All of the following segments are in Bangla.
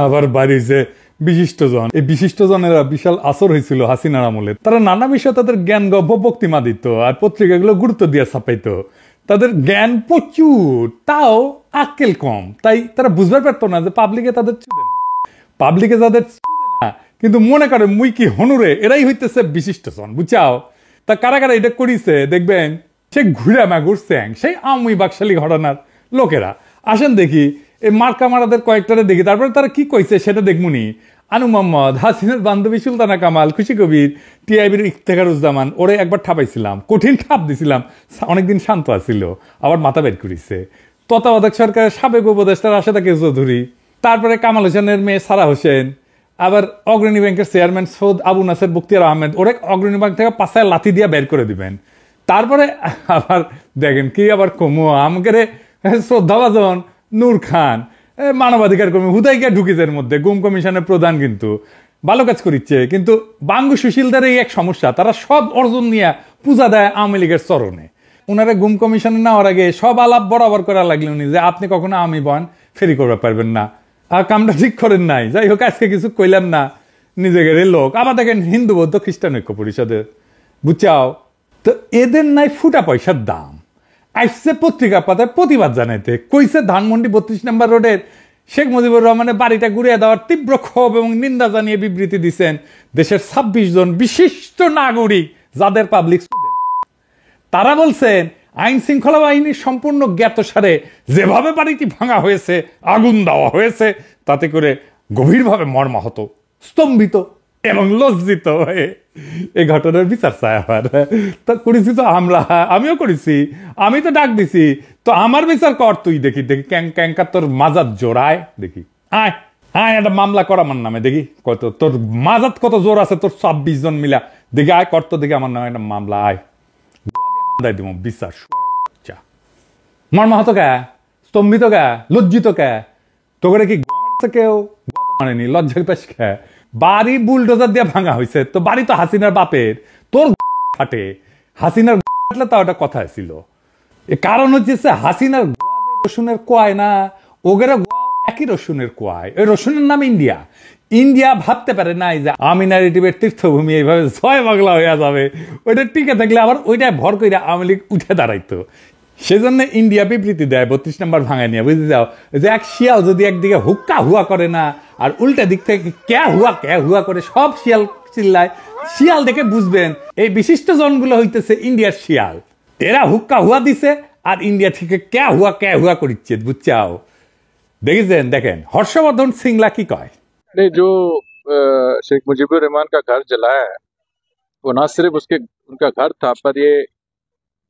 আবার বাড়িছে বিশিষ্টজন। এই বিশিষ্টজনেরা বিশাল আসর হয়েছিল হাসিনার আমলে। তারা নানা বিষয়ে তাদের জ্ঞান গব্য বক্তিমা দিত আর পত্রিকাগুলো গুরুত্ব দিয়ে ছাপাইতো। তাদের জ্ঞান প্রচুর, তাও আক্কেল কম, তাই তারা বুঝতে পারতো না যে পাবলিকে তাদের পাবলিকে যাদের না, কিন্তু মনে করে মুই কি হনুরে, এরাই হইতেছে বিশিষ্টজন, বুঝাও। তা কারা কারা এটা করিছে দেখবেন, সে ঘুরে ঘুরছে সেই আমি বাকশালী ঘটনার লোকেরা। আসেন দেখি এই মার্কা মারাদের কয়েকটারে দেখি, তারপরে তারা কি কইছে সেটা দেখমুনি। আনু মোহাম্মদ, হাসিনার বান্ধবী সুলতানা কামাল, খুশি কবির, টিআইবির ইফতেখারুজ্জামান, ওরে একবার ঠাপাইছিলাম, কঠিন ঠাপ দিছিলাম, অনেকদিন শান্ত আছিল, আবার মাথা বের করিছে। তত্ত্বাবধায়ক সরকারের সাবেক উপদেষ্টা রাশেদা কে চৌধুরী, তারপরে কামাল হোসেনের মেয়ে সারা হোসেন, আবার অগ্রণী ব্যাংকের চেয়ারম্যান সৌদ আবু নাসের বখতিয়ার আহমেদ, ওরে অগ্রণী ব্যাংক থেকে পাশায় লাথি দিয়ে বের করে দিবেন। তারপরে আবার দেখেন কি আবার কমো আমাকে শ্রদ্ধাভাজন নূর খান, মানবাধিকার কর্মী, হুদাইকা ঢুকিজের মধ্যে গুম কমিশনের প্রধান, কিন্তু ভালো কাজ করিচ্ছে। কিন্তু বাঙ্গু সুশীলদের এই এক সমস্যা, তারা সব অর্জন নিয়ে পূজা দেয় আওয়ামী লীগের চরণে। ওনারা গুম কমিশনে নেওয়ার আগে সব আলাপ বরাবর করা লাগলেন যে আপনি কখনো আমি বন ফেরি করতে পারবেন না, আর কামটা ঠিক করেন নাই। যাই হোক, আজকে কিছু কইলাম না, নিজেদের লোক। আবার দেখেন হিন্দু বৌদ্ধ খ্রিস্টান ঐক্য পরিষদের, বুঝাও তো এদের নাই ফুটা পয়সার দাম। আসছে পত্রিকা পাতায় প্রতিবাদ জানাইতে, কইছে ধানমন্ডি 32 নম্বর রোডের শেখ মুজিবুর রহমানের বাড়িটা ঘুরিয়ে দেওয়ার তীব্র ক্ষোভ এবং নিন্দা জানিয়ে বিবৃতি দিচ্ছেন দেশের 26 জন বিশিষ্ট নাগরিক, যাদের পাবলিক তারা বলছেন আইন শৃঙ্খলা বাহিনীর সম্পূর্ণ জ্ঞাতসারে যেভাবে বাড়িটি ভাঙা হয়েছে, আগুন দেওয়া হয়েছে, তাতে করে গভীরভাবে মর্মাহত, স্তম্ভিত এবং লজ্জিত হয়ে এই ঘটনার বিচার চাই। আবার তা করেছি তো আমরা, আমিও করেছি, আমি তো ডাক দিছি, তো আমার বিচার কর তুই। দেখি দেখি ক্যাঙ্কা তোর মাজাত জোড়ায়, দেখি আয় আয় একটা মামলা কর আমার নামে, দেখি কত তোর মাজাত কত জোর আছে, তোর 26 জন মিলা, দেখি আয় করতো, দেখি আমার নামে একটা মামলা, আয় দিব বিচার। মর্মাহত কে, স্তম্ভিত কে, লজ্জিত কে, তোকে কি কেউ মানেনি, লজ্জা পাস কে? বাড়ি বুলডোজার দিয়ে ভাঙা হয়েছে, তো বাড়ি তো হাসিনার বাপের, তোর ফাটে, হাসিনার ফাটলে তা ওটা কথা ছিল। কারণ হচ্ছে হাসিনার রসুনের কোয়ায় না, ওগের একই রসুনের কোয়ায়, ওই রসুনের নাম ইন্ডিয়া। ইন্ডিয়া ভাবতে পারে নাই যে আমি ন্যারেটিভের তীর্থভূমি এইভাবে জয় বাংলা হয়ে যাবে, ওইটা টিকে থাকলে আবার ওইটা ভর করে আওয়ামী লীগ উঠে দাঁড়াইতো। সেজন্য ইন্ডিয়া বিবৃতি দেয় 32 নম্বর ভাঙায় নিয়ে, বুঝতে যাও যে এক শিয়াল যদি একদিকে হুক্কা হুয়া করে না, আর উল্টা দিক থেকে ক্যা হুয়া করে, সব শিয়াল চিল্লায়, শিয়াল দেখে বুঝবেন এই বিশিষ্ট জনগুলো হইতেছে ইন্ডিয়ার শিয়াল। এরা হুক্কা হুয়া দিছে আর ইন্ডিয়া থেকে ক্যা হুয়া করিচ্ছে, বুঝছাও। দেখেছেন, দেখেন হর্ষবর্ধন সিংলা কি কয়। जो शेख मुजीबुर रहमान का घर जलाया है, वो ना सिर्फ उनका घर था, पर ये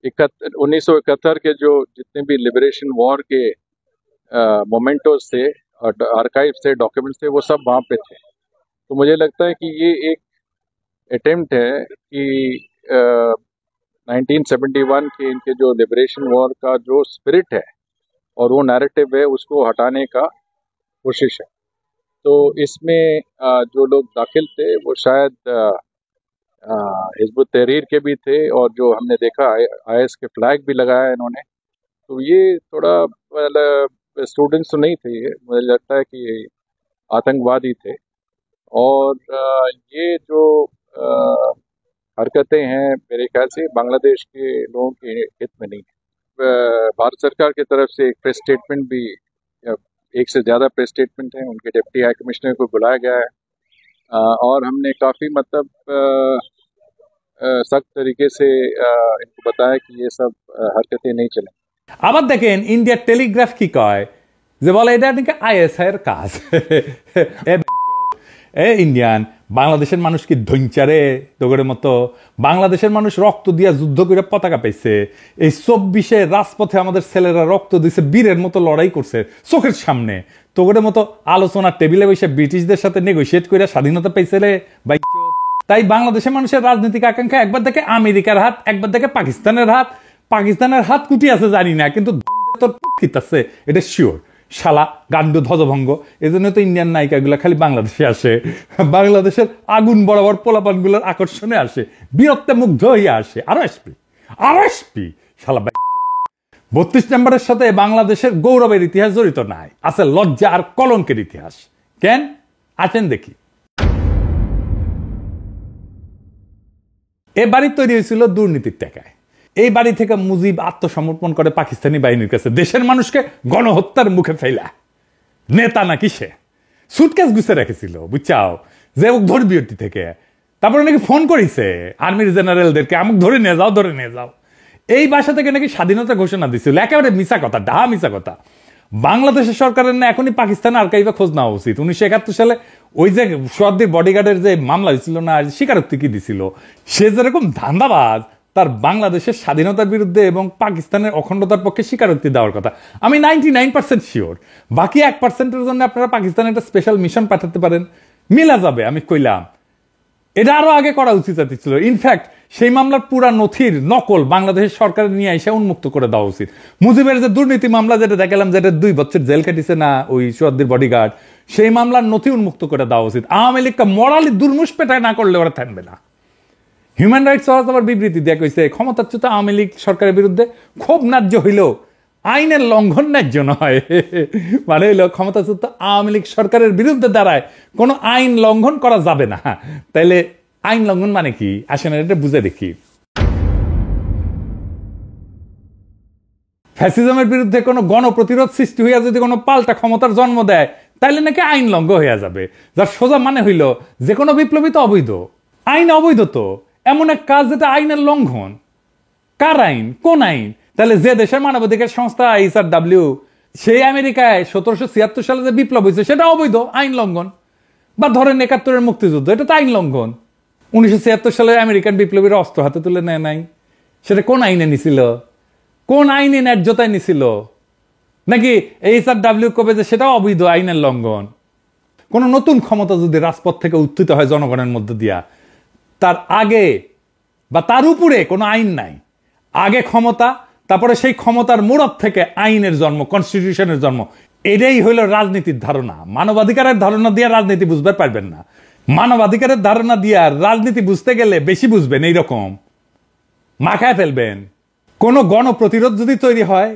1971 के जो जितने भी लिबरेशन वॉर के मोमेंटोज थे और आर्काइव थे, डॉक्यूमेंट्स थे, वो सब वहाँ पे थे। तो मुझे लगता है कि ये एक अटेम्प्ट है कि 1971 के इनके जो लिबरेशन वॉर का जो स्पिरिट है और वो नैरेटिव है, उसको हटाने का कोशिश है। तो इसमें जो लोग दाखिल थे वो शायद हिज़्बुत तहरीर के भी थे, और जो हमने देखा IS के फ्लैग भी लगाया इन्होंने। तो ये थोड़ा स्टूडेंट्स तो नहीं थे, ये मुझे लगता है कि आतंकवादी थे। और ये जो हरकतें हैं मेरे ख्याल से बांग्लादेश के लोगों के हित में नहीं है। भारत सरकार की तरफ से एक प्रेस स्टेटमेंट भी, एक से ज़्यादा प्रेस स्टेटमेंट हैं, उनके डिप्टी हाई कमिश्नर को बुलाया गया है, और हमने काफ़ी मतलब सख्त तरीके से इनको बताया कि ये सब हरकतें नहीं चलें। আবার দেখেন ইন্ডিয়ার টেলিগ্রাফ কি কয়, যে বলে এটা নাকি ISI এর কাজ। ইন্ডিয়ান বাংলাদেশের মানুষ কি ধৈঞ্চারে তোগের মতো? বাংলাদেশের মানুষ রক্ত দিয়া যুদ্ধ করে পতাকা পাইছে, এই 24-এ রাজপথে আমাদের ছেলেরা রক্ত দিছে, বীরের মতো লড়াই করছে চোখের সামনে। তোগের মতো আলোচনার টেবিলে বসে ব্রিটিশদের সাথে নেগোশিয়েট করে স্বাধীনতা পাইছে রে ভাই। তাই বাংলাদেশের মানুষের রাজনৈতিক আকাঙ্ক্ষা একবার দেখে আমেরিকার হাত, একবার দেখে পাকিস্তানের হাত। পাকিস্তানের হাত কুটি আছে জানি না, কিন্তু তোর আছে এটা শিওর। শালা গান্ডু ধ্বজভঙ্গ। এই জন্য তো ইন্ডিয়ান নায়িকাগুলো খালি বাংলাদেশে আসে, বাংলাদেশের আগুন বরাবর পোলাপানগুলোর আকর্ষণে আসে, বীরত্বে মুগ্ধ হইয়া আসে। আরো আসবি শালা। 32 নম্বরের সাথে বাংলাদেশের গৌরবের ইতিহাস জড়িত নাই, আছে লজ্জা আর কলঙ্কের ইতিহাস। কেন আছেন দেখি। এ বাড়ি তৈরি হয়েছিল দুর্নীতির টাকায়। এই বাড়ি থেকে মুজিব আত্মসমর্পণ করে পাকিস্তানি বাহিনীর কাছে, দেশের মানুষকে গণহত্যার মুখে ফেলা। নেতা নাকি সে সুটকেস গুছে রেখেছিল বুঝছাও, যে ধরবি থেকে। তারপরে নাকি ফোন করেছে আর্মির জেনারেলদেরকে, আমাকে ধরে নিয়ে যাও, ধরে নিয়ে যাও। এই বাসা থেকে নাকি স্বাধীনতা ঘোষণা দিছিল। একেবারে মিছা কথা, ডাহা মিছা কথা। বাংলাদেশের সরকারের না এখনই পাকিস্তান আর্কাইভে খোঁজ নেওয়া উচিত। 1971 সালে ওই যে সোয়াদ্দির বডিগার্ডের যে মামলা হয়েছিল না, স্বীকারোক্তি কি দিছিল, সে যেরকম ধান্দাবাজ, তার বাংলাদেশের স্বাধীনতার বিরুদ্ধে এবং পাকিস্তানের অখণ্ডতার পক্ষে স্বীকারোক্তি দেওয়ার কথা। আমি 99% শিওর। বাকি 1%-এর জন্য আপনারা পাকিস্তানে একটা স্পেশাল মিশন পাঠাতে পারেন, মিলা যাবে। আমি কইলাম এটা আরো আগে করা উচিত ছিল। ইনফ্যাক্ট সেই মামলার পুরা নথির নকল বাংলাদেশের সরকারের নিয়ে এসে উন্মুক্ত করে দেওয়া উচিত। মুজিবের যে দুর্নীতি মামলা যেটা দেখালাম, যেটা 2 বছর জেল কাটিছে না ওই সোয়াদ্দির বডিগার্ড, সেই মামলার নথি উন্মুক্ত করে দেওয়া উচিত। আওয়ামী লীগকে মরালি দুর্মুষ পেটায় না করলে ওরা থাকবে না। হিউম্যান রাইটস ওয়াচ আবার বিবৃতি দেয়া কইছে, ক্ষমতাচ্যুত আওয়ামী লীগ সরকারের বিরুদ্ধে ক্ষোভ ন্যায্য হইলেও আইনের লঙ্ঘন ন্যায্য নয়। মানে হইল ক্ষমতাচ্যুত আওয়ামী লীগ সরকারের বিরুদ্ধে দাঁড়ায় কোনো আইন লঙ্ঘন করা যাবে না। তাইলে আইন লঙ্ঘন মানে কি আসেন এটা বুঝে দেখি। ফ্যাসিজমের বিরুদ্ধে কোনো গণপ্রতিরোধ সৃষ্টি হইয়া যদি কোনো পাল্টা ক্ষমতার জন্ম দেয়, তাইলে নাকি আইন লঙ্ঘন হইয়া যাবে। যার সোজা মানে হইল যে কোনো বিপ্লবী তো অবৈধ, আইন অবৈধ। তো এমন এক কাজ যেটা আইনের লঙ্ঘন। কার আইন? কোন আইন? তাহলে যে দেশের মানবাধিকার সংস্থা HRW, সেই আমেরিকায় 1776 সালে যে বিপ্লব হয়েছে সেটা অবৈধ, আইন লঙ্ঘন। বা ধরেন 71-এর মুক্তিযুদ্ধ, এটা তো আইন লঙ্ঘন। 1976 সালে আমেরিকান বিপ্লবীরা অস্ত্র হাতে তুলে নেয় নাই, সেটা কোন আইনে নিছিল? কোন আইনে ন্যায্যতায় নিছিল? নাকি HRW কবে যে সেটাও অবৈধ, আইনের লঙ্ঘন? কোন নতুন ক্ষমতা যদি রাজপথ থেকে উত্থিত হয় জনগণের মধ্যে দিয়া, তার আগে বা তার উপরে কোনো আইন নাই। আগে ক্ষমতা, তারপরে সেই ক্ষমতার মোড়ক থেকে আইনের জন্ম, কনস্টিটিউশনের জন্ম। এটাই হইল রাজনীতির ধারণা। মানবাধিকারের ধারণা দিয়ে রাজনীতি বুঝতে পারবেন না। মানবাধিকারের ধারণা দিয়ে রাজনীতি বুঝতে গেলে বেশি বুঝবেন, এইরকম মাখায় ফেলবেন। কোন গণপ্রতিরোধ যদি তৈরি হয়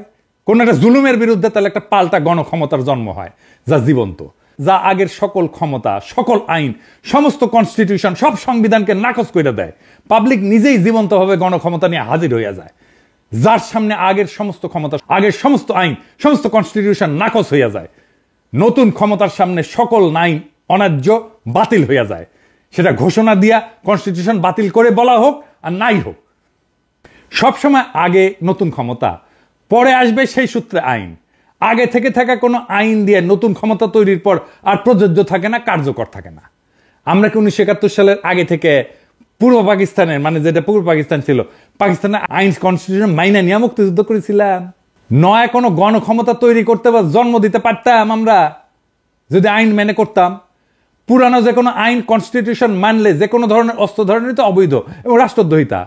কোন একটা জুলুমের বিরুদ্ধে, তাহলে একটা পাল্টা গণক্ষমতার জন্ম হয় যা জীবন্ত, যা আগের সকল ক্ষমতা, সকল আইন, সমস্ত কনস্টিটিউশন, সব সংবিধানকে নাকচ করে দেয়। পাবলিক নিজেই জীবন্তভাবে গণক্ষমতা নিয়ে হাজির হইয়া যায়, যার সামনে আগের সমস্ত ক্ষমতা, আগের সমস্ত আইন, সমস্ত কনস্টিটিউশন নাকচ হইয়া যায়। নতুন ক্ষমতার সামনে সকল আইন অন্যায্য, বাতিল হইয়া যায়। সেটা ঘোষণা দিয়া কনস্টিটিউশন বাতিল করে বলা হোক আর নাই হোক, সবসময় আগে নতুন ক্ষমতা, পরে আসবে সেই সূত্রে আইন। আগে থেকে থাকা কোনো আইন দিয়ে নতুন ক্ষমতা তৈরির পর আর প্রযোজ্য থাকে না, কার্যকর থাকে না। আমরা কি 1971 সালের আগে থেকে পূর্ব পাকিস্তানের, মানে যেটা পূর্ব পাকিস্তান ছিল, পাকিস্তানের আইন কনস্টিটিউশন মাইনা নিয়ে মুক্তিযুদ্ধ করেছিলাম? নয় কোনো গণক্ষমতা তৈরি করতে বা জন্ম দিতে পারতাম আমরা যদি আইন মেনে করতাম? পুরানো যে কোনো আইন কনস্টিটিউশন মানলে যে কোনো ধরনের অস্ত্র ধরনের তো অবৈধ এবং রাষ্ট্রদ্রোহিতা,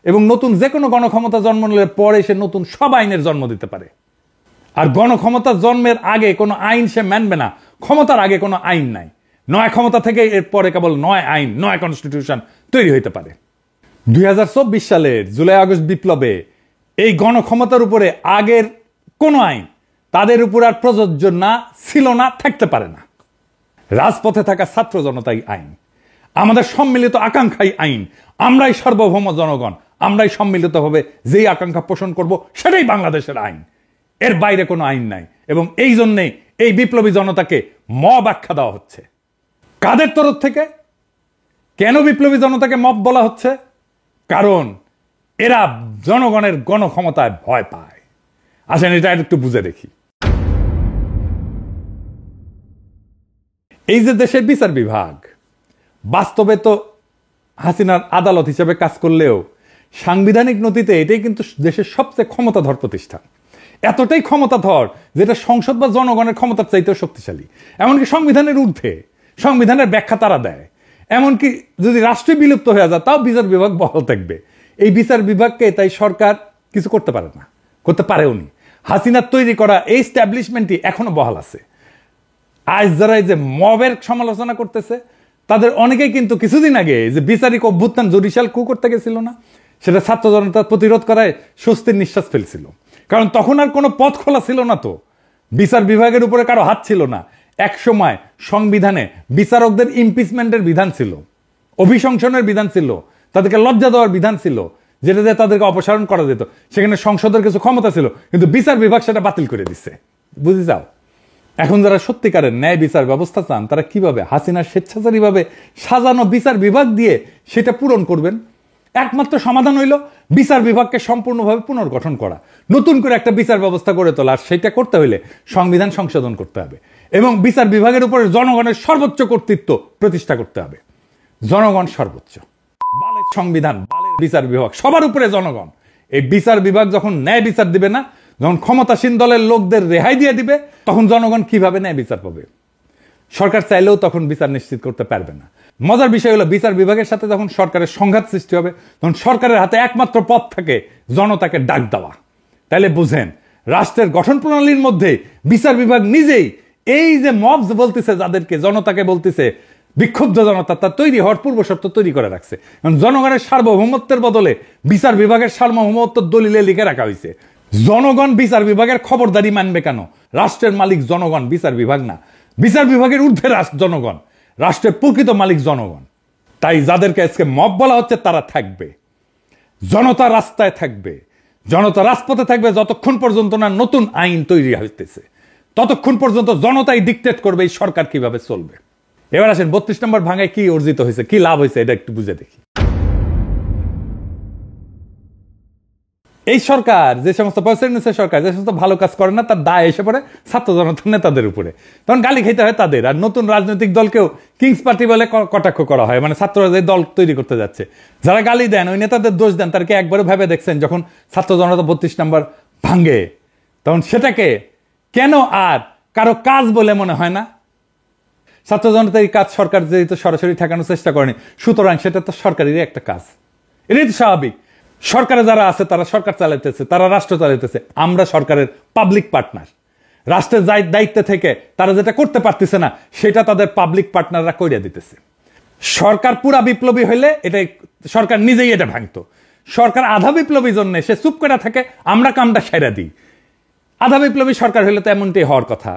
এবং নতুন যে কোনো গণক্ষমতা জন্ম নিলে পরে সে নতুন সব আইনের জন্ম দিতে পারে। আর গণক্ষমতা জন্মের আগে কোনো আইন সে মানবে না। ক্ষমতার আগে কোনো আইন নাই। নয় ক্ষমতা থেকে এরপরে কেবল নয় আইন, নয় কনস্টিটিউশন তৈরি হইতে পারে। 2024 সালের জুলাই আগস্ট বিপ্লবে এই গণক্ষমতার উপরে আগের কোনো আইন তাদের উপর আর প্রযোজ্য না, ছিল না, থাকতে পারে না। রাজপথে থাকা ছাত্র জনতাই আইন, আমাদের সম্মিলিত আকাঙ্ক্ষাই আইন। আমরাই সার্বভৌম জনগণ, আমরাই সম্মিলিতভাবে যেই আকাঙ্ক্ষা পোষণ করব সেটাই বাংলাদেশের আইন। এর বাইরে কোনো আইন নাই। এবং এই জন্যে এই বিপ্লবী জনতাকে মব আখ্যা দেওয়া হচ্ছে। কাদের তরফ থেকে? কেন বিপ্লবী জনতাকে মব বলা হচ্ছে? কারণ এরা জনগণের গণক্ষমতায় ভয় পায়। আসেন এটা একটু বুঝে দেখি। এই যে দেশের বিচার বিভাগ, বাস্তবে তো হাসিনার আদালত হিসেবে কাজ করলেও সাংবিধানিক নথিতে এটাই কিন্তু দেশের সবচেয়ে ক্ষমতাধর প্রতিষ্ঠান। এতটাই ক্ষমতাধর যেটা সংসদ বা জনগণের ক্ষমতার চাইতেও শক্তিশালী। এমনকি সংবিধানের ঊর্ধ্বে, সংবিধানের ব্যাখ্যা তারা দেয়। এমনকি যদি রাষ্ট্রই বিলুপ্ত হয়ে যায় তাও বিচার বিভাগ বহাল থাকবে। এই বিচার বিভাগকে তাই সরকার কিছু করতে পারে না, করতে পারেও নি। হাসিনার তৈরি করা এই স্ট্যাবলিশমেন্টই এখনো বহাল আছে। আজ যারা এই যে মবের সমালোচনা করতেছে তাদের অনেকেই কিন্তু কিছুদিন আগে যে বিচারিক অভ্যুত্থান জুডিশিয়াল কু করতে গেছিল না, সেটা ছাত্র জনতার প্রতিরোধ করায় স্বস্তির নিঃশ্বাস ফেলছিল। কারণ তখন আর কোনো পথ খোলা ছিল না, তো বিচার বিভাগের উপরে কারো হাত ছিল না। এক সময় সংবিধানে বিচারকদের ইমপিচমেন্টের বিধান ছিল, অভিশংসনের বিধান ছিল, তাদেরকে লজ্জা দেওয়ার বিধান ছিল, যেটা দিয়ে তাদেরকে অপসারণ করা যেত। সেখানে সংসদের কিছু ক্ষমতা ছিল, কিন্তু বিচার বিভাগ সেটা বাতিল করে দিচ্ছে। বুঝে যাও, এখন যারা সত্যিকারের ন্যায় বিচার ব্যবস্থা চান তারা কিভাবে হাসিনার স্বেচ্ছাচারীভাবে সাজানো বিচার বিভাগ দিয়ে সেটা পূরণ করবেন? একমাত্র সমাধান হইল বিচার বিভাগকে সম্পূর্ণভাবে পুনর্গঠন করা, নতুন করে একটা বিচার ব্যবস্থা গড়ে তোলা। আর সেটা করতে হইলে সংবিধান সংশোধন করতে হবে এবং বিচার বিভাগের উপরে জনগণের সর্বোচ্চ কর্তৃত্ব প্রতিষ্ঠা করতে হবে। জনগণ সর্বোচ্চ, বালের সংবিধান, বালের বিচার বিভাগ, সবার উপরে জনগণ। এই বিচার বিভাগ যখন ন্যায় বিচার দিবে না, যখন ক্ষমতাসীন দলের লোকদের রেহাই দিয়ে দিবে, তখন জনগণ কিভাবে ন্যায় বিচার পাবে? সরকার চাইলেও তখন বিচার নিশ্চিত করতে পারবে না। মজার বিষয় হলো বিচার বিভাগের সাথে যখন সরকারের সংঘাত সৃষ্টি হবে, তখন সরকারের হাতে একমাত্র পথ থাকে জনতাকে ডাক দেওয়া। তাইলে বুঝেন, রাষ্ট্রের গঠন প্রণালীর মধ্যে বিচার বিভাগ নিজেই এই যে মবস বলতেছে, যাদেরকে জনতাকে বলতেছে বিক্ষুব্ধ জনতা, তার তৈরি হওয়ার পূর্ব শর্ত তৈরি করে রাখছে। কারণ জনগণের সার্বভৌমত্বের বদলে বিচার বিভাগের সার্বভৌমত্ব দলিলে লিখে রাখা হয়েছে। জনগণ বিচার বিভাগের খবরদারি মানবে কেন? রাষ্ট্রের মালিক জনগণ, বিচার বিভাগ না। বিচার বিভাগের ঊর্ধ্বে জনগণ, রাষ্ট্রের প্রকৃত মালিক জনগণ। তাই যাদেরকে আজকে মব বলা হচ্ছে তারা থাকবে, জনতা রাস্তায় থাকবে, জনতা রাজপথে থাকবে যতক্ষণ পর্যন্ত না নতুন আইন তৈরি হইতেছে, ততক্ষণ পর্যন্ত জনতাই ডিকটেট করবে এই সরকার কিভাবে চলবে। এবার আসেন 32 নম্বর ভাঙায় কি অর্জিত হয়েছে, কি লাভ হয়েছে, এটা একটু বুঝে দেখি। এই সরকার, যে সমস্ত সরকার যে সমস্ত ভালো কাজ করে না, তার দায় এসে পড়ে ছাত্র জনতার নেতাদের উপরে। তখন গালি খেতে হয় তাদের। আর নতুন রাজনৈতিক দলকেও কিংস পার্টি বলে কটাক্ষ করা হয়, মানে ছাত্ররা যে দল তৈরি করতে যাচ্ছে, যারা গালি দেন ওই নেতাদের দোষ দেন। তার কি একবারও ভেবে দেখছেন যখন ছাত্র জনতা 32 নম্বর ভাঙে, তখন সেটাকে কেন আর কারো কাজ বলে মনে হয় না? ছাত্র জনতার এই কাজ সরকার যেহেতু সরাসরি ঠেকানোর চেষ্টা করেনি, সুতরাং সেটা তো সরকারেরই একটা কাজ। এটাই তো স্বাভাবিক। সরকারে যারা আছে তারা সরকার চালাইতেছে, তারা রাষ্ট্র চালাইতেছে, আমরা সরকারের পাবলিক পার্টনার। রাষ্ট্রের দায়িত্বে থেকে তারা যেটা করতে পারতেছে না, সেটা তাদের পাবলিক পার্টনাররা কইরা দিতেছে। সরকার পুরা বিপ্লবী হইলে এটা সরকার নিজেই এটা ভাঙতো। সরকার আধা বিপ্লবী জন্য সে চুপ করে থাকে, আমরা কামটা সেরা দিই। আধা বিপ্লবী সরকার হইলে তো এমনটাই হওয়ার কথা।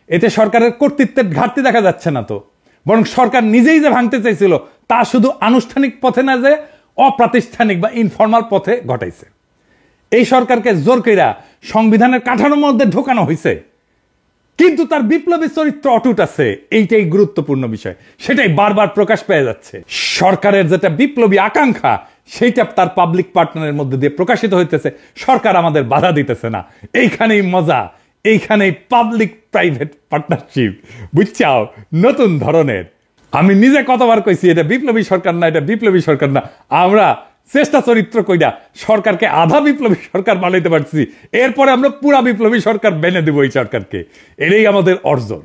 এতে সরকারের কর্তৃত্বের ঘাটতি দেখা যাচ্ছে না তো, বরং সরকার নিজেই যে ভাঙতে চাইছিল তা শুধু আনুষ্ঠানিক পথে না, যে অপ্রাতিষ্ঠানিক বা ইনফর্মাল পথে ঘটাইছে। এই সরকারকে জোর কইরা সংবিধানের কাঠামোর মধ্যে ঢোকানো হয়েছে, কিন্তু তার বিপ্লবী চরিত্র অটুট আছে। এইটাই গুরুত্বপূর্ণ বিষয়, সেটাই বারবার প্রকাশ পেয়ে যাচ্ছে। সরকারের যেটা বিপ্লবী আকাঙ্ক্ষা, সেইটা তার পাবলিক পার্টনারের মধ্যে দিয়ে প্রকাশিত হইতেছে। সরকার আমাদের বাধা দিতেছে না। এইখানেই মজা, এইখানেই পাবলিক প্রাইভেট পার্টনারশিপ, বুঝছাও, নতুন ধরনের। আমি নিজে কতবার কইছি এটা বিপ্লবী সরকার না, এটা বিপ্লবী সরকার না। আমরা চেষ্টা চরিত্র কইরা সরকারকে আধা বিপ্লবী সরকার বানাইতে পারছি, এরপরে আমরা পুরা বিপ্লবী সরকার বেনে দেব এই সরকারকে। এটাই আমাদের অর্জন।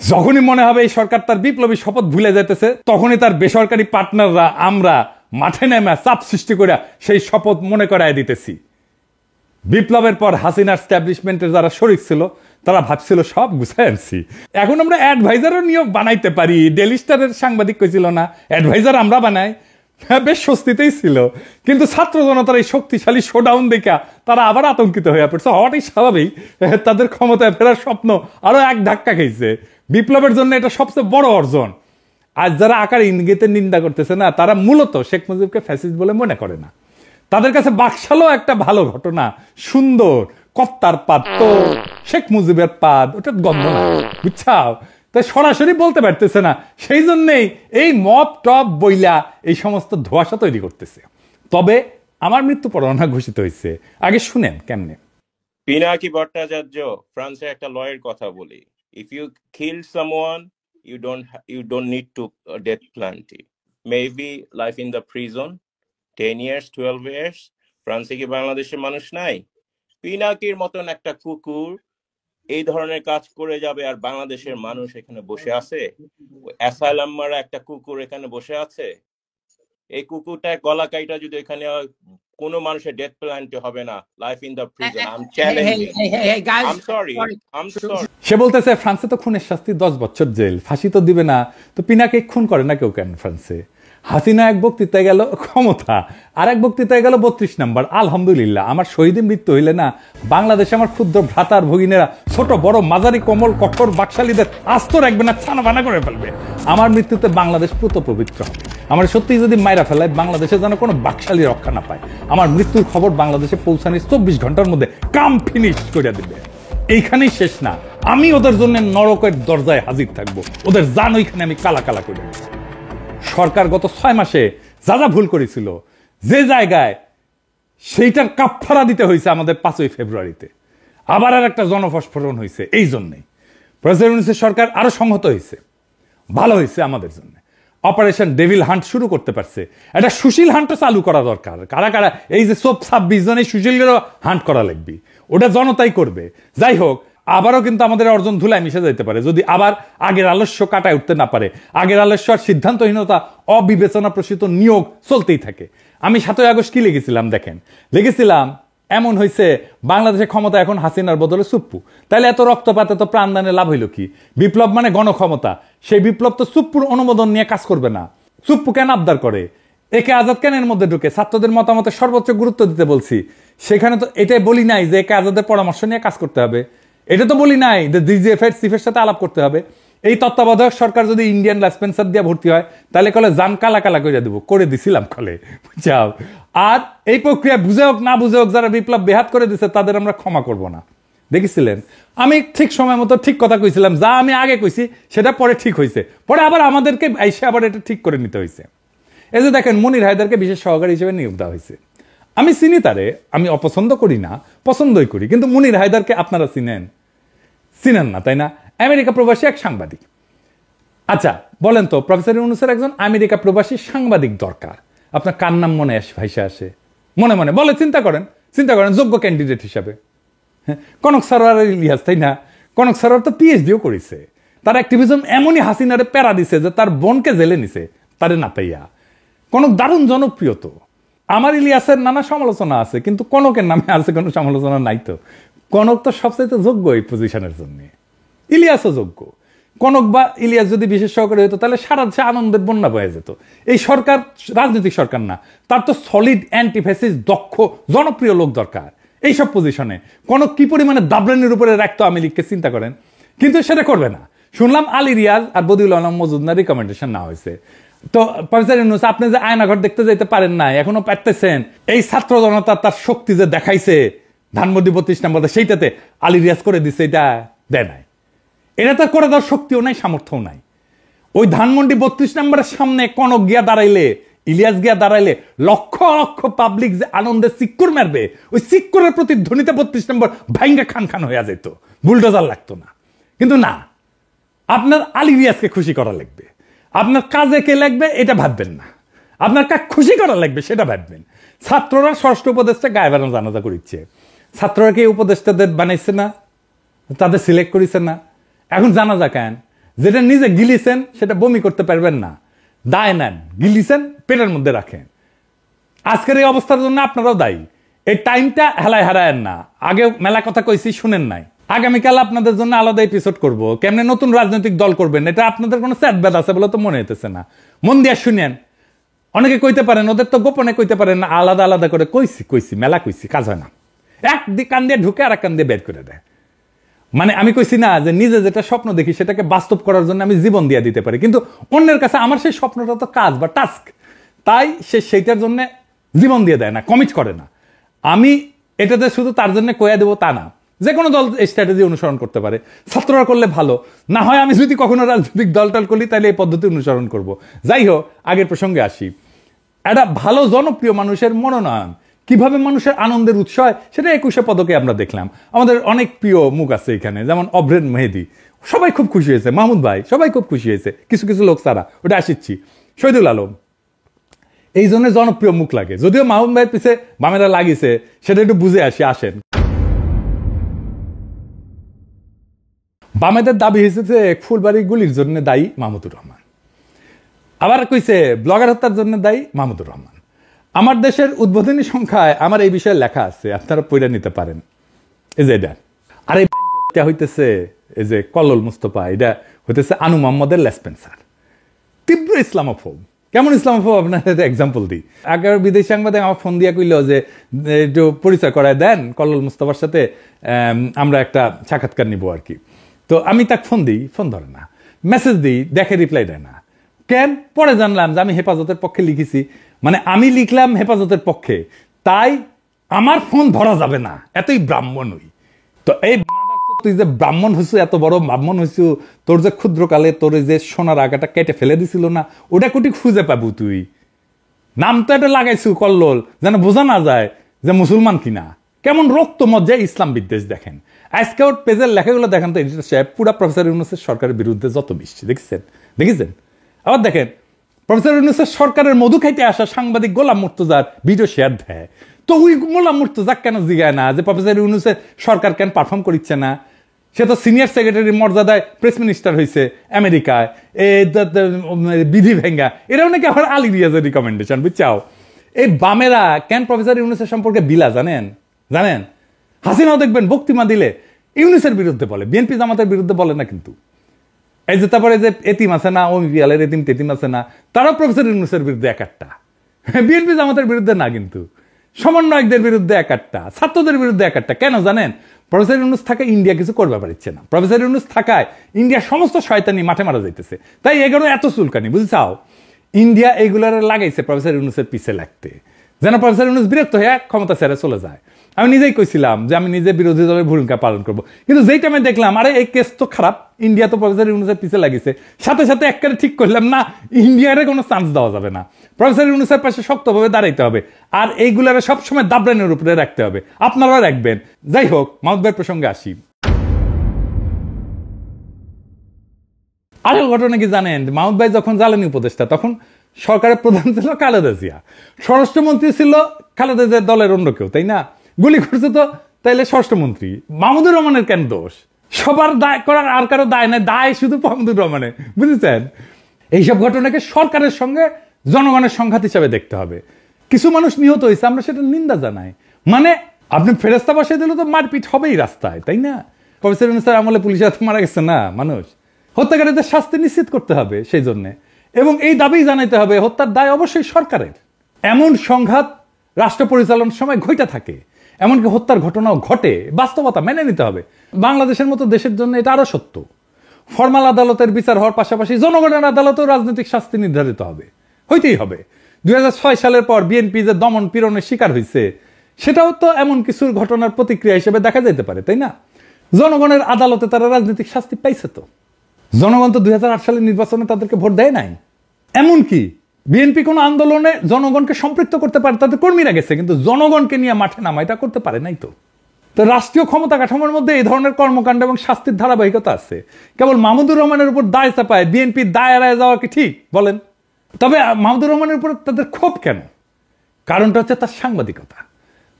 যখনই মনে হবে এই সরকার তার বিপ্লবী শপথ ভুলে যেতেছে, তখনই তার বেসরকারি পার্টনাররা আমরা মাঠে নেমে চাপ সৃষ্টি করে সেই শপথ মনে করায় দিতেছি। বিপ্লবের পর হাসিনার স্ট্যাবলিশমেন্টের যারা শরিক ছিল তারা ভাবছিল সব গুছাই আনছি, এখন আমরা অ্যাডভাইজারও নিয়োগ বানাইতে পারি। ডেইলি স্টারের সাংবাদিক কইছিল না, অ্যাডভাইজার আমরা বানাই। বেশ স্বস্তিতেই ছিল। কিন্তু ছাত্র জনতার এই শক্তিশালী শোডাউন দেখা তারা আবার আতঙ্কিত হয়ে পড়ছে। হওয়াটাই স্বাভাবিক, তাদের ক্ষমতায় ফেরার স্বপ্ন আরো এক ধাক্কা খেয়েছে। বিপ্লবের জন্য এটা সবচেয়ে বড় অর্জন। আজ যারা আকার ইঙ্গিতের নিন্দা করতেছে না, তারা মূলত শেখ মুজিবকে ফ্যাসিস্ট বলে মনে করে না। তাদের কাছে বাকশালও একটা ভালো ঘটনা, সুন্দর কত্তার পাদ, তো শেখ মুজিবের পাদ ওটা গন্ধ না, বুঝছাও। তাই সরাসরি বলতে পারতেছে না, সেই জন্যেই এই মব টপ বইলা এই সমস্ত ধোঁয়াশা তৈরি করতেছে। তবে আমার মৃত্যু পরোয়ানা ঘোষিত হয়েছে, আগে শুনেন কেমনে। পিনাকি ভট্টাচার্য ফ্রান্সের একটা লয়ের কথা বলি, if you kill someone you don't need to death penalty, maybe life in the prison 10 years 12 years। ফ্রান্সে কি বাংলাদেশের মানুষ নাই? পিনাকির মতন একটা কুকুর এই ধরনের কাজ করে যাবে আর বাংলাদেশের মানুষ এখানে বসে আছে? অ্যাসাইলাম মারা একটা কুকুর এখানে বসে আছে। এই কুকুরটা গলা কাইটা যদি এখানে কোনো মানুষের ডেথ পেনাল্টি হবে না, life in the prison. I am challenging. I am sorry. সে বলতেছে ফ্রান্সে তো খুনের শাস্তি 10 বছর জেল, ফাঁসি তো দিবে না, তো পিনাকে খুন করে না কেউ কেন ফ্রান্সে? হাসিনা এক বক্তৃতায় গেল ক্ষমতা, আর এক বক্তৃতায় গেল 32 নম্বর। আলহামদুলিল্লাহ, আমার শহীদের মৃত্যু হইলে না বাংলাদেশে আমার ক্ষুদ্র ভ্রাতার ভগিনেরা ছোট বড় মাঝারি কোমল কঠোর বাকশালীদের আস্ত রাখবে না, ছানা বানা করে ফেলবে। আমার মৃত্যুতে বাংলাদেশ পুত পবিত্র হবে। আমার সত্যি যদি মাইরা ফেলায় বাংলাদেশে যেন কোনো বাকশালী রক্ষা না পায়। আমার মৃত্যুর খবর বাংলাদেশে পৌঁছানোর 24 ঘন্টার মধ্যে কাম ফিনিশ করে দিবে। এইখানেই শেষ না, আমি ওদের জন্য নরকের দরজায় হাজির থাকবো, ওদের জান ওইখানে আমি কালা কালা করে দেব। সরকার গত 6 মাসে যা যা ভুল করেছিল যে জায়গায়, সেইটার কাফফারা দিতে হয়েছে আমাদের 5ই ফেব্রুয়ারিতে। আবার আর একটা জনফস্ফোরণ হয়েছে। এই জন্যই প্রেসিডেন্ট সরকার আরো সংহত হয়েছে, ভালো হয়েছে আমাদের জন্য। অপারেশন ডেভিল হান্ট শুরু করতে পারছে। একটা সুশীল হান্টও চালু করা দরকার। কারা কারা এই যে 26 জন এই সুশীলেরও হান্ট করা লাগবে, ওটা জনতাই করবে। যাই হোক, আবারও কিন্তু আমাদের অর্জন ধুলায় মিশে যাইতে পারে যদি আবার আগের আলস্য কাটায় উঠতে না পারে। আগের আলস্য আর সিদ্ধান্তহীনতা, অবিবেচনা প্রসূত নিয়োগ চলতেই থাকে। আমি 7ই আগস্ট কি লিখেছিলাম দেখেন, লিখেছিলাম এমন হয়েছে বাংলাদেশের ক্ষমতা এখন হাসিনার বদলে সুপ্পু। তাহলে এত রক্তপাত, এত প্রাণদানে লাভ হইল কি? বিপ্লব মানে গণক্ষমতা, সেই বিপ্লব তো সুপ্পুর অনুমোদন নিয়ে কাজ করবে না। সুপ্পু কেন আবদার করে? একে আজাদ কেন এর মধ্যে ঢুকে? ছাত্রদের মতামতের সর্বোচ্চ গুরুত্ব দিতে বলছি। সেখানে তো এটাই বলি নাই যে একে আজাদের পরামর্শ নিয়ে কাজ করতে হবে। এটা তো বলি নাই যে ডিজিএফ এর চিফের সাথে আলাপ করতে হবে। এই তত্ত্বাবধায়ক সরকার যদি ইন্ডিয়ান লাইসপেন্সার দিয়ে ভর্তি হয় তাহলে কলে জান কালা কালা করে দেবো, করে দিছিলাম কলে, বুঝাও। আর এই প্রক্রিয়া বুঝে হোক না বুঝে হোক যারা বিপ্লব বেহাত করে দিচ্ছে তাদের আমরা ক্ষমা করব না। দেখেছিলেন আমি ঠিক সময় মতো ঠিক কথা কইছিলাম, যা আমি আগে কইছি সেটা পরে ঠিক হয়েছে, পরে আবার আমাদেরকে এসে আবার এটা ঠিক করে নিতে হয়েছে। এই যে দেখেন মনির হায়দারকে বিশেষ সহকারী হিসেবে নিয়োগ দেওয়া হয়েছে। আমি চিনি তারে, আমি অপছন্দ করি না, পছন্দই করি। কিন্তু মনির হায়দারকে আপনারা চিনেন? চিনেন না, তাই না? আমেরিকা প্রবাসী এক সাংবাদিক। আচ্ছা বলেন তো, প্রফেসর ইউনূসের একজন আমেরিকা প্রবাসী সাংবাদিক দরকার। আপনার কার নাম মনে ভাইসা আসে? মনে মনে বলে চিন্তা করেন যোগ্য ক্যান্ডিডেট হিসাবে। হ্যাঁ, কনক সরোয়ার ইলিয়াস, তাই না? কনক সরোয়ার তো পিএইচডিও করেছে। তার অ্যাক্টিভিজম এমনই হাসিনারে প্যারা দিছে যে তার বোনকে জেলে নিছে তারে না পাইয়া। কনক দারুণ জনপ্রিয় তো। আমার ইলিয়াসের নানা সমালোচনা আছে, কিন্তু কনকের নামে আছে কোনো সমালোচনা নাই তো। কনক তো সবচাইতে যোগ্য এই পজিশনের জন্য, ইলিয়াসও যোগ্য। কনক বা ইলিয়াস যদি বিশেষ সহকারী হতো তাহলে সারা দেশে আনন্দের বন্যা বয়ে যেত। এই সরকার রাজনৈতিক সরকার না, তার তো সলিড অ্যান্টিফেসিস দক্ষ জনপ্রিয় লোক দরকার এইসব পজিশনে। কনক কি পরিমাণে দাবরানির উপরে রাখতো আওয়ামী লীগকে চিন্তা করেন, কিন্তু সেটা করবে না। শুনলাম আলী রিয়াজ আর বদিউল আলম মজুমদার রিকমেন্ডেশন না হয়েছে। তো প্রফেসর ইউনূস, আপনি যে আয়নাঘর দেখতে যেতে পারেন না, এখনো পারতেছেন? এই ছাত্র জনতা তার শক্তি যে দেখাইছে ধানমন্ডি 32 নম্বরে, সেইটাতে আলী রিয়াজ করে দিচ্ছে, এটা দেয় নাই। এটা তার করে দেওয়ার শক্তিও নাই, সামর্থ্যও নাই। ওই ধানমন্ডি 32 নম্বরের সামনে কনক গিয়া দাঁড়াইলে, ইলিয়াস গিয়া দাঁড়াইলে লক্ষ লক্ষ পাবলিক যে আনন্দে চিক্কুর মারবে, ওই চিক্কুরের প্রতিধ্বনিতে 32 নম্বর ভাইঙ্গা খান খান হয়ে যেত, বুলডোজার লাগতো না। কিন্তু না, আপনার আলী রিয়াজকে খুশি করা লাগবে, আপনার কাজে কে লাগবে এটা ভাববেন না, আপনার কাজ খুশি করা লাগবে সেটা ভাববেন। ছাত্ররা ষষ্ঠ উপদেষ্টা গায়ে বানানো জানাজা করিচ্ছে। ছাত্ররা কি উপদেষ্টাদের বানাইছে না? তাদের সিলেক্ট করেছে না? এখন জানাজা কেন? যেটা নিজে গিলিছেন সেটা বমি করতে পারবেন না, দায় নেন, গিলিছেন পেটের মধ্যে রাখেন। আজকের এই অবস্থার জন্য আপনারাও দায়ী। এই টাইমটা হেলায় হারায়েন না। আগে মেলা কথা কইছি, শুনেন নাই। আগামীকাল আপনাদের জন্য আলাদা এপিসোড করব, কেমনে নতুন রাজনৈতিক দল করবেন। এটা আপনাদের কোনো স্যাটব্যাদ আছে বলে তো মনে হইতেছে না। মন দিয়া শুনেন। অনেকে কইতে পারেন, ওদের তো গোপনে কইতে পারেন না, আলাদা আলাদা করে কইছি মেলা কইছি, কাজ হয় না। এক কান দিয়ে ঢুকে আর এক কান দিয়ে বের করে দেয়। মানে আমি কইছি না যে নিজে যেটা স্বপ্ন দেখি সেটাকে বাস্তব করার জন্য আমি জীবন দিয়ে দিতে পারি, কিন্তু অন্যের কাছে আমার সেই স্বপ্নটা তো কাজ বা টাস্ক, তাই সে সেইটার জন্য জীবন দিয়ে দেয় না, কমিট করে না। আমি এটাতে শুধু তার জন্য কয়া দেবো তা না। যে কোনো দল এই স্ট্র্যাটেজি অনুসরণ করতে পারে, ছাত্ররা করলে ভালো। না হয় আমি যদি কখনো রাজনৈতিক দলটাল করি তাহলে এই পদ্ধতি অনুসরণ করব। যাই হোক, আগের প্রসঙ্গে আসি। একটা ভালো জনপ্রিয় মানুষের মনোনয়ন কিভাবে মানুষের আনন্দের উৎস হয় সেটা 21শে পদকে আমরা দেখলাম। আমাদের অনেক প্রিয় মুখ আছে এখানে, যেমন অভ্রেন মেহেদি, সবাই খুব খুশি হয়েছে। মাহমুদ ভাই, সবাই খুব খুশি হয়েছে, কিছু কিছু লোক তারা, ওটা আসিচ্ছি। শহীদুল আলম, এই জন্য জনপ্রিয় মুখ লাগে। যদিও মাহমুদ ভাইয়ের পিছে বামেরা লাগিয়েছে, সেটা একটু বুঝে আসি। আসেন, বামেদের দাবি হয়েছে যে ফুলবাড়ি গুলির জন্য দায়ী মাহমুদুর রহমান। আবার কইছে ব্লগার হত্যার জন্য দায়ী মাহমুদুর রহমান। আমার দেশের উদ্বোধনী সংখ্যায় আমার এই বিষয়ে লেখা আছে, আপনারা পড়ে নিতে পারেন। এই যে এটা, আর এটা হইতেছে এই যে কল্লোল মুস্তফা, এটা হইতেছে আনু মোহাম্মদের লেসপেন্সার, তীব্র ইসলামোফোব। কেমন ইসলামোফোব আপনার এক্সাম্পল দিই। আগের বিদেশি সাংবাদিক আমার ফোন দিয়া কইল যে একটু পরিচয় করায় দেন কল্লোল মুস্তাফার সাথে, আমরা একটা সাক্ষাৎকার নিব আর কি। তো আমি তাকে ফোন দিই, ফোন ধরে না, মেসেজ দিই, দেখে রিপ্লাই দেয় না। কেন? পরে জানলাম যে আমি হেফাজতের পক্ষে লিখেছি, মানে আমি লিখলাম হেফাজতের পক্ষে, তাই আমার ফোন ধরা যাবে না, এতই ব্রাহ্মণ হই। তো এই তুই যে ব্রাহ্মণ হইছু, এত বড় ব্রাহ্মণ হইছু, তোর যে ক্ষুদ্রকালে তোর যে সোনার আগাটা কেটে ফেলে দিছিল না, ওটা কুটি খুঁজে পাবো তুই? নাম তো এটা লাগাইছু কল্লোল, যেন বোঝা না যায় যে মুসলমান কিনা। কেমন রক্ত মজ্জায় ইসলাম বিদ্বেষ দেখেন। আজকে ওর পেজের লেখাগুলো দেখেন তো, এডিটর সাহেব পুরা প্রফেসর ইউনূসের সরকারের বিরুদ্ধে যত বৃষ্টি দেখেছেন। আবার দেখেন প্রফেসর ইউনূসের সরকারের মধু খাইতে আসা সাংবাদিক গোলাম মুর্তজার ভিডিও শেয়ার দেয়, তো ওই গোলাম মুর্তজা কেন জিগায় না যে প্রফেসর ইউনূসের সরকার কেন পারফর্ম করছে না? সে তো সিনিয়র সেক্রেটারির মর্যাদায় প্রেস মিনিস্টার হয়েছে আমেরিকায়, বিধি ভেঙ্গা, এরাও নাকি আবার আলী রিয়াজের রিকমেন্ডেশন, বুঝছাও? এই বামেরা কেন প্রফেসর ইউনূসের সম্পর্কে বিলা জানেন? হাসিনাও দেখবেন বক্তৃতা দিলে ইউনূসের বিরুদ্ধে বলে, বিএনপি জামাতের বিরুদ্ধে বলে না। কিন্তু এই যে তারপরে যে এতিম আছে না, ওমিপিয়ালের এতিম তেতিম আছে না, তারাও প্রফেসর ইউনূসের বিরুদ্ধে এক একটা, বিএনপি জামাতের বিরুদ্ধে না, কিন্তু সমন্বয়কদের বিরুদ্ধে এক একটা, ছাত্রদের বিরুদ্ধে এক একটা। কেন জানেন? প্রফেসর ইউনূস থাকায় ইন্ডিয়া কিছু করবে পারছে না, প্রফেসর ইউনূস থাকায় ইন্ডিয়ার সমস্ত শয়তানি মাঠে মারা যাইতেছে, তাই এগুলো এত চুলকানি, বুঝছাও? ইন্ডিয়া এইগুলার লাগাইছে প্রফেসর ইউনূসের পিছে লাগতে, যেন প্রফেসর ইউনূস বিরক্ত হয়ে ক্ষমতা ছেড়ে চলে যায়। আমি নিজেই কইছিলাম যে আমি নিজে বিরোধী দলের ভূমিকা পালন করবো, কিন্তু যেই টাইমে দেখলাম আরে এই কেস তো খারাপ, ইন্ডিয়া তো প্রফেসর ইউনূসের পিছে লাগিয়েছে, সাথে সাথে একবারে ঠিক করলাম না, ইন্ডিয়ারে কোনো চান্স দেওয়া যাবে না, প্রফেসর ইউনূসের পাশে শক্তভাবে দাঁড়াইতে হবে, আর এইগুলারে সবসময় দাবরানের উপরে রাখতে হবে। আপনারাও রাখবেন। যাই হোক, মাহমুদ ভাইয়ের প্রসঙ্গে আসি। আরেক ঘটনা কি জানেন? মাহমুদ ভাই যখন জ্বালানি উপদেষ্টা, তখন সরকারের প্রধান ছিল খালেদা জিয়া, স্বরাষ্ট্রমন্ত্রী ছিল খালেদা জিয়ার দলের অন্য কেউ, তাই না? গুলি করছে তো তাইলে স্বরাষ্ট্রমন্ত্রী। মাহমুদুর রহমানের কেন দোষ? সবার দায় করার আর কারো দায় নাই, দায় শুধু মাহমুদুর রহমানের, বুঝেছেন? এইসব ঘটনাকে সরকারের সঙ্গে জনগণের সংঘাত হিসাবে দেখতে হবে। কিছু মানুষ নিহত হয়েছে, আমরা সেটা নিন্দা জানাই। মানে আপনি ফেরেস্তা বসে দিলে তো মারপিট হবেই রাস্তায়, তাই না? প্রফেসর ইউনূসের আমলে পুলিশের হাতে মারা গেছে না মানুষ, হত্যাকারীদের শাস্তি নিশ্চিত করতে হবে সেই জন্য, এবং এই দাবি জানাইতে হবে হত্যার দায় অবশ্যই সরকারের। এমন সংঘাত রাষ্ট্র পরিচালনার সময় ঘটে থাকে, এমনকি হত্যার ঘটনাও ঘটে, বাস্তবতা মেনে নিতে হবে। বাংলাদেশের মতো দেশের জন্য এটা আরো সত্য। ফরমাল আদালতের বিচার হওয়ার পাশাপাশি জনগণের আদালতেও রাজনৈতিক শাস্তি নির্ধারিত হবে, হইতেই হবে। 2006 সালের পর বিএনপি যে দমন পীড়নের শিকার হয়েছে, সেটাও তো এমন কিছু ঘটনার প্রতিক্রিয়া হিসেবে দেখা যেতে পারে, তাই না? জনগণের আদালতে তারা রাজনৈতিক শাস্তি পাইছে। তো জনগণ তো 2008 সালের নির্বাচনে তাদেরকে ভোট দেয় নাই। এমনকি বিএনপি কোন আন্দোলনে জনগণকে সম্পৃক্ত করতে পারে, তাদের কর্মীরা গেছে, কিন্তু জনগণকে নিয়ে মাঠে নামা এটা করতে পারে নাই। তো রাষ্ট্রীয় ক্ষমতা কাঠামোর মধ্যে এই ধরনের কর্মকাণ্ড এবং শাস্তির ধারাবাহিকতা আছে। কেবল মাহমুদুর রহমানের উপর দায় চাপায় বিএনপির দায় এড়ায় যাওয়া কি ঠিক বলেন? তবে মাহমুদুর রহমানের উপর তাদের ক্ষোভ কেন? কারণটা হচ্ছে তার সাংবাদিকতা।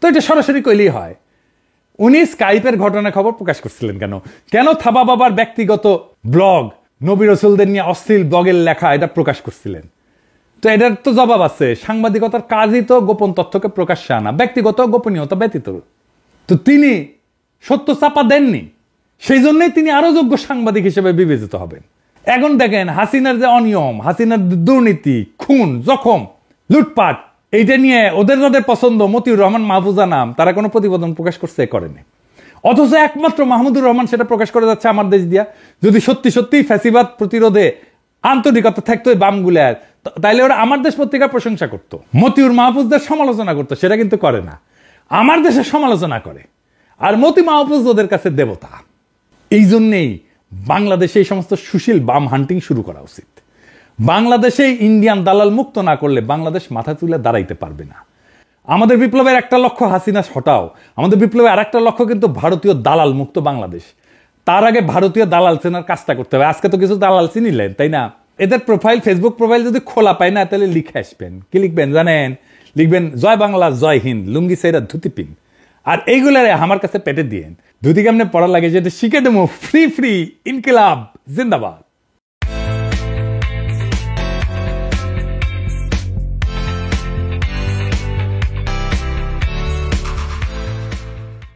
তো এটা সরাসরি কইলেই হয়। উনি স্কাইপের ঘটনা খবর প্রকাশ করছিলেন কেন? কেন থাবা বাবার ব্যক্তিগত ব্লগ, নবী রাসূলদের নিয়ে অশ্লীল ব্লগের লেখা এটা প্রকাশ করছিলেন? তো এটার তো জবাব আছে। সাংবাদিকতার কাজই তো গোপন তথ্যকে প্রকাশ্যে আনা, ব্যক্তিগত গোপনীয়তা ব্যতীত। তো তিনি সত্য চাপা দেননি, সেই জন্যই তিনি আরো যোগ্য সাংবাদিক হিসেবে বিবেচিত হবেন। এখন দেখেন হাসিনার যে অনিয়ম, হাসিনার দুর্নীতি, খুন, জখম, লুটপাট, এইটা নিয়ে ওদের যাদের পছন্দ, মতিউর রহমান, মাহফুজা নাম, তারা কোনো প্রতিবেদন প্রকাশ করছে? করেনি। অথচ একমাত্র মাহমুদুর রহমান সেটা প্রকাশ করে যাচ্ছে আমার দেশ দিয়া। যদি সত্যি সত্যি ফ্যাসিবাদ প্রতিরোধে আন্তরিকতা থাকতো এই বামগুলার, তাইলে ওরা আমার দেশ পত্রিকার প্রশংসা করতো, মতিউর মাহফুজদের সমালোচনা করতো। সেটা কিন্তু করে না, আমার দেশের সমালোচনা করে। আর মতি মাহফুজ ওদের কাছে দেবতা। এই জন্যেই বাংলাদেশে এই সমস্ত সুশীল বাম হান্টিং শুরু করা উচিত। বাংলাদেশে ইন্ডিয়ান দালাল মুক্ত না করলে বাংলাদেশ মাথা তুলে দাঁড়াইতে পারবে না। আমাদের বিপ্লবের একটা লক্ষ্য হাসিনা হটাও, আমাদের বিপ্লবের আরেকটা লক্ষ্য কিন্তু ভারতীয় দালাল মুক্ত বাংলাদেশ। তার আগে ভারতীয় দালাল চেনার কাজটা করতে হবে। আজকে তো কিছু দালাল চিনিলেন, তাই না? এদের প্রোফাইল, ফেসবুক প্রোফাইল যদি খোলা পায় না, তাহলে লিখে আসবেন। কি লিখবেন জানেন? লিখবেন জয় বাংলা, জয় হিন্দ, লুঙ্গি সেরা ধুতি পিন। আর এইগুলারে আমার কাছে পেটে দিয়েন। ধুতি কেমনে পড়া লাগে যেটা শিখে দেবো। ফ্রি ফ্রি ইনকিলাব জিন্দাবাদ।